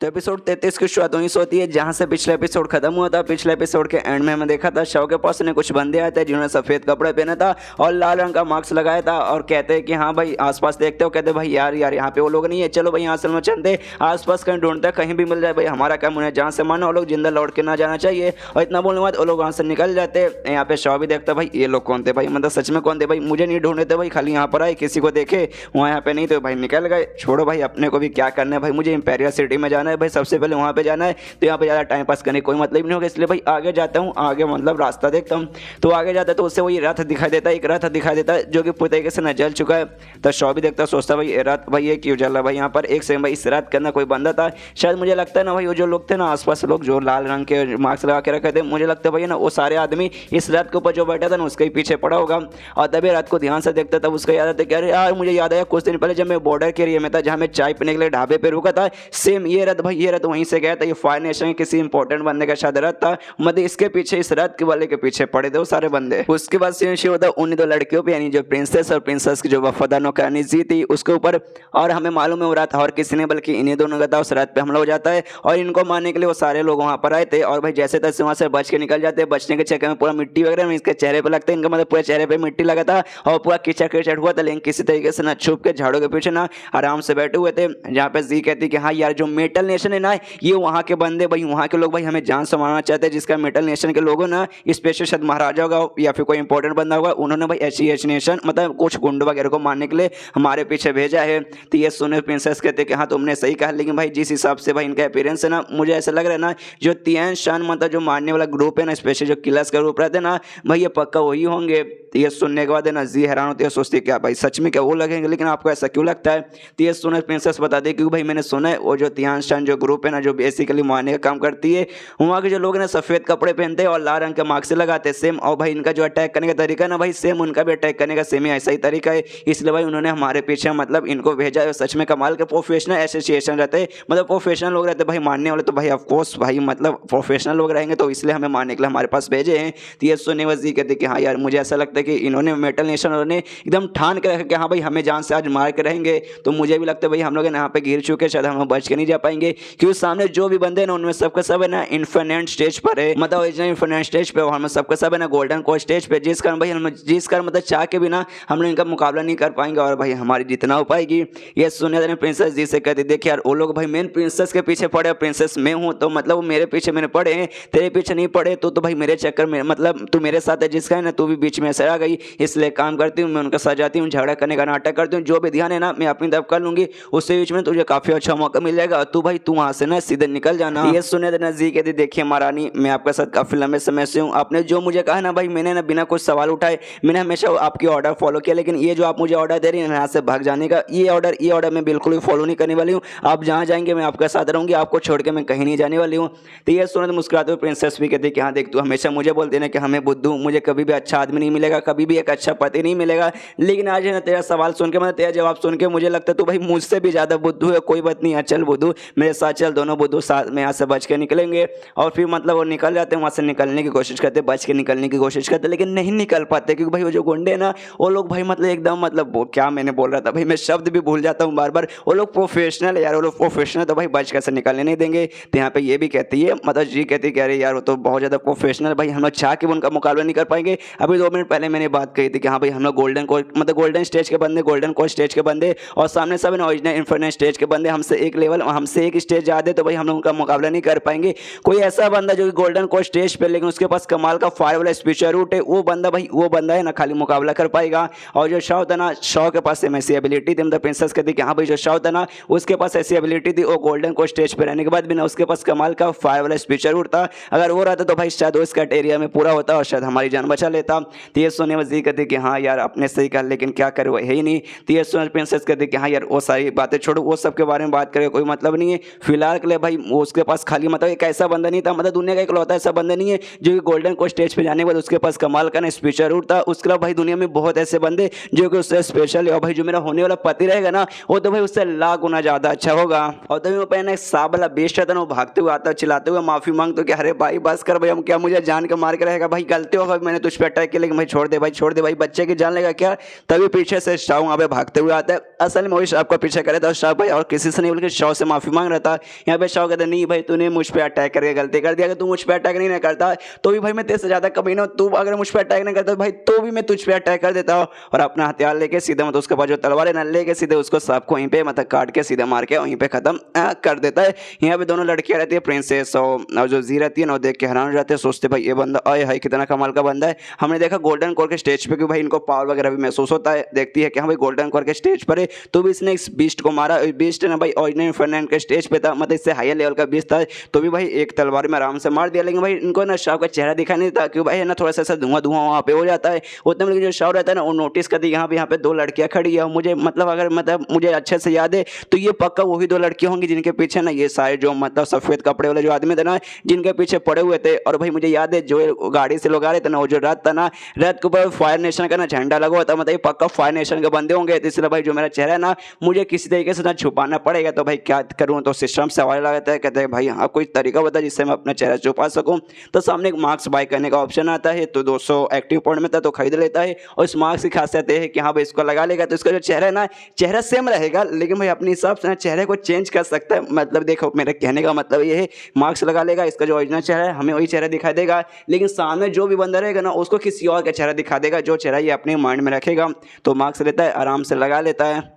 तो एपिसोड 33 की शुरुआत वहीं से होती है जहां से पिछले एपिसोड खत्म हुआ था। पिछले एपिसोड के एंड में हमें देखा था शव के पास ने कुछ बंदे आए थे जिन्होंने सफेद कपड़े पहना था और लाल रंग का मास्क लगाया था और कहते हैं कि हाँ भाई आसपास देखते हो, कहते भाई यार यहाँ पे वो लोग नहीं है, चलो भाई यहाँ से हम चलते आसपास कहीं ढूंढते कहीं भी मिल जाए भाई, हमारा काम उन्हें जहाँ से मानो वो लोग जिंदा लौट के ना जाना चाहिए। और इतना बोलने के बाद वो लोग वहाँ से निकल जाते। यहाँ पे शव भी देखता भाई ये लोग कौन थे भाई, मतलब सच में कौन थे भाई, मुझे नहीं ढूंढे थे भाई, खाली यहाँ पर आए किसी को देखे वहाँ यहाँ पे नहीं तो भाई निकल गए। छोड़ो भाई अपने को भी क्या करना है भाई, मुझे इंपेरियल सिटी में जाना है भाई, सबसे पहले वहाँ पे जाना है, तो यहाँ पे ज़्यादा टाइम पास करने कोई मतलब नहीं होगा, इसलिए भाई आगे जाता हूँ, आगे मतलब रास्ता देखता हूँ। तो आगे जाता है तो उससे वही रथ दिखाई देता है, एक रथ दिखाई देता है जो कि पूरी तरीके से न जल चुका है। तो शव भी देखता है, सोचता भाई ये रथ भाई ये क्यों जल रहा भाई यहाँ पर, एक सेकंड भाई इस रथ के अंदर कोई बंदा था शायद, मुझे लगता है ना भाई वो जो लोग थे ना आसपास लोग जो लाल रंग के मास्क लगा के रखे थे, मुझे लगता है भाई ना वो सारे आदमी इस रथ के ऊपर जो बैठा था ना उसके पीछे पड़ा होगा। और तभी रथ को ध्यान से देखता तब उसका याद आता कि अरे यार मुझे याद आया कुछ दिन पहले जब मैं बॉर्डर के एरिया में था जहाँ मैं चाय पीने के लिए ढाबे पे रुका था, सेम ये रथ भाई ये रथ वहीं से गया था, ये फायर नेशन के किसी इंपॉर्टेंट बंदे का शायद रथ था, मतलब इसके पीछे इस रथ के वाले के पीछे पड़े थे वो सारे बंदे। उसके बाद सीन शुरू होता है उन दो लड़कियों पे, यानी जो प्रिंसेस और प्रिंसेस की जो वफादार नौकरानी जी थी उसके ऊपर, और हमें मालूम है वो रात और किसी ने बल्कि इन्हीं दोनों का था, उस रात पे हमला हो जाता है और इनको मारने के लिए वो सारे लोग वहाँ पर आए थे। और भाई जैसे तैसे वहाँ से बच के निकल जाते हैं, बचने के चक्कर में पूरा मिट्टी वगैरह इसके चेहरे पे लगता है, इनका मतलब पूरे चेहरे पे मिट्टी लगा था और पूरा कीचड़ कीचड़ हुआ था, लेकिन किसी तरीके से ना छुप के झाड़ों के पीछे ना आराम से बैठे हुए थे। जहाँ पे जी कहती कि हाँ यार जो मेटल नेशन है ना ये वहाँ के बंदे भाई, वहाँ के लोग भाई हमें जान से मारना चाहते हैं, जिसका मेटल नेशन के लोगों ना स्पेशल शायद महाराजा होगा या फिर कोई इंपॉर्टेंट बंदा होगा, उन्होंने भाई एच नेशन मतलब कुछ गुंड वगैरह को मारने के लिए हमारे पीछे भेजा है। तो ये सुने प्रिंसेस कहते कि हाँ तुमने सही कहा, लेकिन भाई जिस हिसाब से भाई इनका अपीयरेंस है ना मुझे ऐसा लग रहा है ना जो तियान शान मतलब जो मारने वाला ग्रुप है ना स्पेशल जो किलर्स का ग्रुप रहते हैं ना भाई ये पक्का वही होंगे। तो ये सुनने के बाद है ना जी हैरान होती है, सोचती क्या भाई सच में क्या वो लगेंगे, लेकिन आपको ऐसा क्यों लगता है। तो ये सुने प्रिंसेस बता दी क्योंकि भाई मैंने सुना है वो जो तियान शान जो ग्रुप है ना जो बेसिकली मारने का काम करती है, वहाँ के जो लोग ना सफ़ेद कपड़े पहनते हैं और लाल रंग के मास्क से लगाते हैं सेम, और भाई इनका जो अटैक करने का तरीका है ना भाई सेम उनका भी अटैक करने का सेम ही ऐसा ही तरीका है, इसलिए भाई उन्होंने हमारे पीछे मतलब इनको भेजा है। सच में कमाल के प्रोफेशनल एसोसिएशन रहते हैं, मतलब प्रोफेशनल लोग रहते हैं भाई मारने वाले, तो भाई ऑफकोर्स भाई मतलब प्रोफेशनल लोग रहेंगे तो इसलिए हमें मारने के लिए हमारे पास भेजे हैं। तो ये सुनने वजी कहते कि हाँ यार मुझे ऐसा लगता है कि इन्होंने मेटल नेशन ने एकदम ठान के रखा कि हाँ भाई हमें जान से आज मार के रहेंगे। तो मुझे भी लगता है भाई हम लोग यहाँ पे घिर चुके शायद हम बच के नहीं जा पाएंगे, क्योंकि सामने जो भी बंदे ना उनमें सबका सब है ना इन्फिनिट स्टेज पर है, मतलब ओरिजिनल इन्फिनिट स्टेज पे, और हम सबका सब है ना गोल्डन कोच स्टेज पे, जिस कारण भाई हम जिस कारण मतलब चाह के भी ना हम लोग इनका मुकाबला नहीं कर पाएंगे और भाई हमारी जितना हो पाएगी। ये सुनने देने प्रिंसेस जी से कहती देखिए यार वो लोग भाई मेन प्रिंसेस के पीछे पड़े, प्रिंसेस मैं हूँ तो मतलब वो मेरे पीछे मैंने पड़े हैं, तेरे पीछे नहीं पड़े तो भाई मेरे चक्कर में मतलब तू मेरे साथ है जिसका है ना तू भी बीच में ऐसे आ गई, इसलिए काम करती हूँ मैं उनका साथ जाती हूँ, झगड़ा करने का नाटक करती हूँ, जो भी ध्यान है ना मैं अपनी तरफ कर लूंगी, उससे बीच में तुझे काफी अच्छा मौका मिल जाएगा, तू भाई तू वहाँ से ना सीधे निकल जाना। ये सुने देना जी कहती देखिए महारानी मैं आपके साथ काफी लंबे समय से हूँ, आपने जो मुझे कहा ना भाई मैंने ना बिना कुछ सवाल उठाए मैंने हमेशा आपकी ऑर्डर फॉलो किया, लेकिन ये जो आप मुझे ऑर्डर दे रही हैं यहाँ से भाग जाने का ये ऑर्डर मैं बिल्कुल भी फॉलो नहीं करने वाली हूँ, आप जहाँ जाएंगे मैं आपके साथ रहूंगी, आपको छोड़ के मैं कहीं नहीं जाने वाली हूँ। तो ये सुने मुस्कुराते हुए प्रिंसेस भी कहती कि हाँ देख तू हमेशा मुझे बोलते ना कि हमें बुद्धू मुझे कभी भी अच्छा आदमी नहीं मिलेगा, कभी भी एक अच्छा पति नहीं मिलेगा, लेकिन आज है ना तेरा सवाल सुन के मतलब तेरा जवाब सुन के मुझे लगता है तू भाई मुझसे भी ज़्यादा बुद्धू है, कोई बात नहीं है चल बुद्धू मेरे साथ चल, दोनों बुद्धू साथ में यहाँ से बच के निकलेंगे। और फिर मतलब वो निकल जाते हैं वहाँ से, निकलने की कोशिश करते बच के निकलने की कोशिश करते लेकिन नहीं निकल पाते, क्योंकि भाई वो जो गुंडे ना वो लोग भाई मतलब एकदम मतलब क्या मैंने बोल रहा था भाई मैं शब्द भी भूल जाता हूँ बार बार, वो लोग प्रोफेशनल है यार, वो लोग प्रोफेशनल तो भाई बच कैसे निकलने नहीं देंगे। तो यहाँ पे ये भी कहती है मतलब जी कहती कह रही यार वो तो बहुत ज़्यादा प्रोफेशनल भाई, हम लोग चाह के उनका मुकाबला नहीं कर पाएंगे। अभी 2 मिनट पहले मैंने बात कही थी कि हाँ भाई हम लोग गोल्डन कोच मतलब गोल्डन स्टेज के बंदे, गोल्डन कोच स्टेज के बंदे, और सामने सब ओरिजिनल इन्फिनिट स्टेज के बंदे, हमसे एक लेवल हमसे एक स्टेज ज़्यादा, तो भाई हम लोग उनका मुकाबला नहीं कर पाएंगे। कोई ऐसा बंदा जो कि गोल्डन कोच स्टेज पे लेकिन उसके पास कमाल का फायर वाला स्पीचर रूट है, वो बंदा भाई वो बंदा है ना खाली मुकाबला कर पाएगा। और जो शव था ना शव के पास ऐसी एबिलिटी थी, मतलब प्रिंसेस कहती कि हाँ भाई जो शव था ना उसके पास ऐसी एबिलिटी थी, वो गोल्डन कोच स्टेज पे रहने के बाद भी ना उसके पास कमाल का फायर वाला स्पीचर रूट था, अगर वो रहता तो भाई शायद वो इस कैटेरिया में पूरा होता और शायद हमारी जान बचा लेता। तो ये सुने वजी कहती कि हाँ यार आपने सही कहा, लेकिन क्या करे वो है ही नहीं। तो ये सुने प्रिंसेस कहती कि हाँ यार वो सारी बातें छोड़ो, वो सब के बारे में बात करे कोई मतलब नहीं है फिलहाल के लिए भाई, वो उसके पास खाली मतलब एक ऐसा बंदा नहीं था, मतलब दुनिया का इकलौता ऐसा बंदा नहीं है जो कि गोल्डन कोच स्टेज पे जाने के बाद उसके पास कमाल का ना स्पीचर रूट था, उसके अलावा भाई दुनिया में बहुत ऐसे बंदे जो कि उससे स्पेशल है, और भाई जो मेरा होने वाला पति रहेगा ना वो तो भाई उससे लाख गुना ज़्यादा अच्छा होगा। और तभी वो पहले सांप वाला बेस्ट था ना वो भागते हुए आता चिल्लाते हुए माफी मांगते कि अरे भाई बस कर भाई, हम क्या मुझे जान के मार के रहेगा भाई, गलती होगा मैंने तुझ पर अटैक किया, लेकिन भाई छोड़ दे भाई छोड़ दे भाई, बच्चे की जान लेगा क्या। तभी पीछे से शाह वहाँ पे भागते हुए आता है, असल में वही शाह को पीछे करे था शाह भाई और किसी से नहीं बल्कि शाह से माफी मांग मांग रहा था। यहाँ पे शाव कहता है नहीं भाई तूने मुझ पे अटैक करके गलती कर दिया, अगर तू मुझ पे अटैक नहीं करता तो भी भाई मैं तेरे से ज्यादा कमीना हूं, तू अगर मुझ पे अटैक नहीं करता भाई तो भी मैं तुझ पे अटैक कर देता हूं। और अपना हथियार लेके सीधे मतलब उसके पास जो तलवार है ना लेके सीधे उसको सबको वहीं पे मतलब काट के सीधे मार के वहीं पे खत्म कर देता है। यहाँ पे दोनों लड़कियां रहती है प्रिंसेस और जो जी रहती है ना, देख के हैरान हो जाते हैं, सोचते भाई ये बंदा आए हाय कितना कमाल का बंदा है। हमने देखा गोल्डन कोर के स्टेज पे कि भाई इनको पावर वगैरह भी महसूस होता है, देखती है कि हाँ भाई गोल्डन कोर के स्टेज पर है तो भी इसने इस बीस्ट को मारा। बीस्ट ना भाई ओरिजिनल फर्नांड के स्टेज पे था, मतलब इससे हायर लेवल का बीस्ट था तो भी भाई एक तलवार में आराम से मार दिया। लेकिन भाई इनको ना शाव का चेहरा दिखा नहीं था क्योंकि भाई है ना थोड़ा सा धुआं धुआं वहाँ पे हो जाता है उतने में। लेकिन जो शाव रहता है ना वो नोटिस करती है यहाँ पे दो लड़कियां खड़ी है। मुझे मतलब अगर मतलब मुझे अच्छे से याद है तो ये पक्का वही दो लड़कियां होंगी जिनके पीछे ना ये सारे जो मतलब सफेद कपड़े वाले जो आदमी थे ना जिनके पीछे पड़े हुए थे। और भाई मुझे याद है जो गाड़ी से लोग आ रहे थे ना, वो जो रथ था ना, रथ के ऊपर फायर नेशन का ना झंडा लगा हुआ था, मतलब ये पक्का फायर नेशन के बंदे होंगे। तो इसलिए भाई जो मेरा चेहरा है ना मुझे किसी तरीके से ना छुपाना पड़ेगा। तो भाई क्या करूँ, तो सिस्टम से सवाल लगाता है, कहते हैं भाई हाँ कोई तरीका बता जिससे मैं अपना चेहरा छुपा सकूँ। तो सामने एक मार्क्स बाय करने का ऑप्शन आता है, तो 200 एक्टिव पॉइंट में था तो खरीद लेता है। और इस मार्क्स की खासियत है कि हाँ भाई इसको लगा लेगा तो इसका जो चेहरा है ना, चेहरा सेम रहेगा लेकिन भाई अपने हिसाब से ना चेहरे को चेंज कर सकता है। मतलब देखो मेरे कहने का मतलब ये है, मार्क्स लगा लेगा, इसका जो ओरिजिनल चेहरा है हमें वही चेहरा दिखाई देगा, लेकिन सामने जो भी बंदा रहेगा ना उसको किसी और का चेहरा दिखा देगा, जो चेहरा ये अपने माइंड में रखेगा। तो मार्क्स लेता है, आराम से लगा लेता है।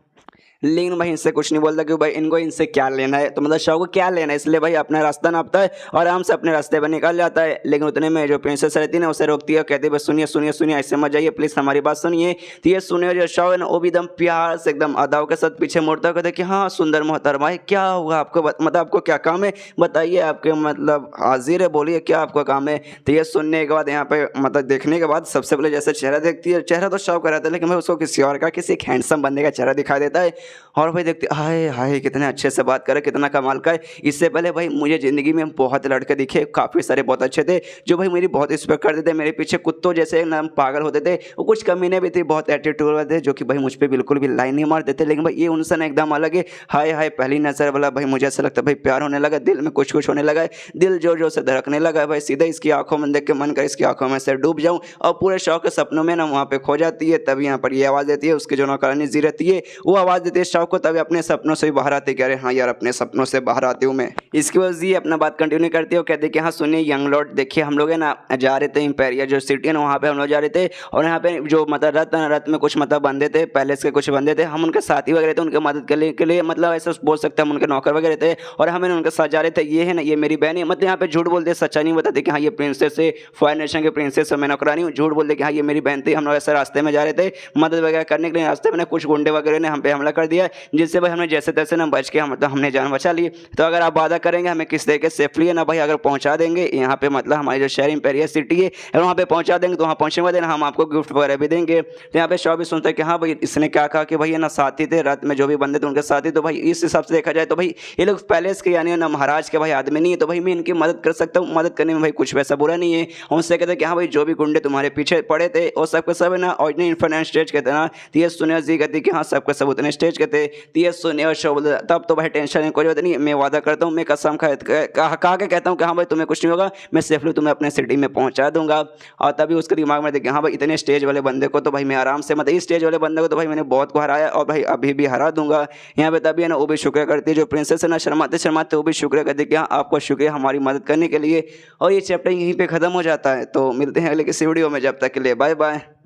लेकिन भाई इनसे कुछ नहीं बोलता कि भाई इनको इनसे क्या लेना है, तो मतलब शाव को क्या लेना है, इसलिए भाई अपना रास्ता नापता है और आराम से अपने रास्ते पर निकल जाता है। लेकिन उतने में जो प्रिंसेस रहती है ना उसे रोकती है और कहती है बस सुनिए सुनिए सुनिए, ऐसे मत जाइए प्लीज़, हमारी बात सुनिए। तो ये सुनिए, जो शाव है ना वो भी एकदम प्यार से एकदम अदाओं के साथ पीछे मुड़ता है, कहते हैं कि हाँ सुंदर मोहतरमा है, क्या होगा आपको, मतलब आपको क्या काम है बताइए, आपके मतलब हाजिर है, बोलिए क्या आपका काम है। तो ये सुनने के बाद यहाँ पे मतलब देखने के बाद सबसे पहले जैसे चेहरा देखती है, चेहरा तो शाव का रहता है लेकिन भाई उसको किसी और का, किसी एक हैंडसम बंदे का चेहरा दिखाई देता है। और भाई देखते हाय हाय कितने अच्छे से बात करे, कितना कमाल का है। इससे पहले भाई मुझे ज़िंदगी में बहुत लड़के दिखे, काफ़ी सारे बहुत अच्छे थे जो भाई मेरी बहुत रिस्पेक्ट करते थे, मेरे पीछे कुत्तों जैसे नाम पागल होते थे। और कुछ कमीने भी थे, बहुत एटीट्यूड वाले थे जो कि भाई मुझ पर बिल्कुल भी लाइन नहीं मारते थे। लेकिन भाई ये उनसे ना एकदम अलग है। हाय हाय पहली नज़र वाला भाई मुझे ऐसा लगता है भाई प्यार होने लगा, दिल में कुछ कुछ होने लगा है, दिल जोर जोर से धड़कने लगा है भाई। सीधा इसकी आंखों में देख के मन कर इसकी आंखों में से डूब जाऊँ और पूरे शौक के सपनों में ना वहाँ पे खो जाती है। तभी यहाँ पर ये आवाज़ देती है, उसकी जो नौकरानी जी रहती है वो आवाज़ देती है शौक को, तभी अपने सपनों से बाहर आते, कह रहे हाँ यार अपने सपनों से बाहर आती हूँ मैं। इसकी वजह से अपना बात कंटिन्यू करती है और कहते हैं कि हाँ सुनिए यंग लॉर्ड, देखिए हम लोग है ना जा रहे थे इंपेरिया जो सिटी है ना वहाँ पे हम लोग जा रहे थे। और यहाँ पे जो मतलब रथ में कुछ मतलब बंदे थे, पैलेस के कुछ बंदे थे, हम उनके साथी वगैरह थे, उनके मदद करने के लिए मतलब ऐसा बोल सकते हैं हम उनके नौकर वगैरह थे और हमें उनके साथ जा रहे थे। ये है ना ये मेरी बहन है, मतलब यहाँ पे झूठ बोलते, सच्चा नहीं बताते कि हाँ ये प्रिंसेस है, फॉरेन नेशन के प्रिंसेस है, मैं नौकरानी हूँ, झूठ बोलते कि हाँ ये मेरी बहन थी। हम लोग ऐसे रास्ते में जा रहे थे मदद वगैरह करने के लिए, रास्ते में कुछ गुंडे वगैरह ने हम पे हमला कर दिया जिससे भाई हमने जैसे तैसे ना बच के मतलब हमने जान बचा ली। तो अगर आप वादा करेंगे हमें किस तरीके से सेफली है ना भाई अगर पहुंचा देंगे यहाँ पे, मतलब हमारी जो शहर इंपेरिया सिटी है अगर वहाँ पे पहुंचा देंगे तो वहाँ पहुँचने के बाद हम आपको गिफ्ट वगैरह भी देंगे। तो यहाँ पे शॉप भी सुनता है कि हाँ भाई इसने क्या कहा कि भाई ये ना साथी थे, रात में जो भी बंदे थे उनके साथी, तो भाई इस हिसाब से देखा जाए तो भाई ये लोग पैलेस के यानी ना महाराज के भाई आदमी नहीं है, तो भाई मैं इनकी मदद कर सकता हूँ, मदद करने में भाई कुछ वैसा बुरा नहीं है। उनसे कहते हैं कि हाँ भाई जो भी गुंडे तुम्हारे पीछे पड़े थे और सबके सब है ना ओरिजिनल इन्फॉर्मेशन स्टेज कहते हैं ना, तो ये सुने जी कहती कि हाँ सबके सब उतने स्टेज कहते, तो ये सुने और शो तब तो भाई टेंशन कोई बात नहीं, मैं वादा करता हूँ, मैं कसम खा के कहता हूँ कि हाँ भाई तुम्हें कुछ नहीं होगा, मैं सेफली तुम्हें अपने सिटी में पहुँचा दूंगा। और तभी उसके दिमाग में देखिए हाँ भाई इतने स्टेज वाले बंदे को तो भाई मैं आराम से, मतलब इस स्टेज वाले बंदे को तो भाई मैंने बहुत को हराया और भाई अभी भी हरा दूंगा। यहाँ पे तभी है ना वो भी शुक्र करती है, जो प्रिंसेस है ना शर्माते शर्माते वो भी शुक्र करती है कि हाँ आपको शुक्रिया हमारी मदद करने के लिए। और ये चैप्टर यहीं पर खत्म हो जाता है। तो मिलते हैं अगले किसी वीडियो में, जब तक के लिए बाय बाय।